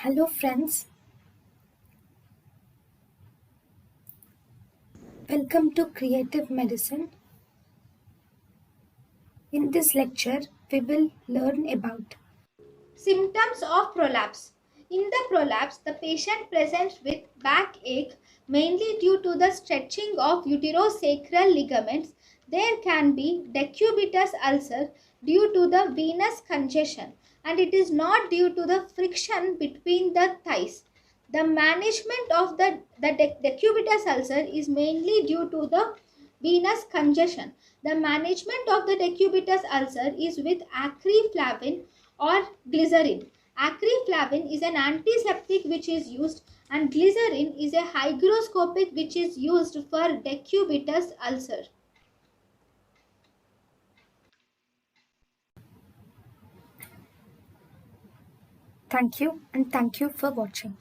Hello, friends. Welcome to Creative Medicine. In this lecture, we will learn about Symptoms of prolapse. In the prolapse, the patient presents with backache mainly due to the stretching of uterosacral ligaments. There can be decubitus ulcer due to the venous congestion, and it is not due to the friction between the thighs. The management of the decubitus ulcer is mainly due to the venous congestion. The management of the decubitus ulcer is with acreflavin or glycerin. Acreflavin is an antiseptic which is used, and glycerin is a hygroscopic which is used for decubitus ulcer. thank you and thank you for watching.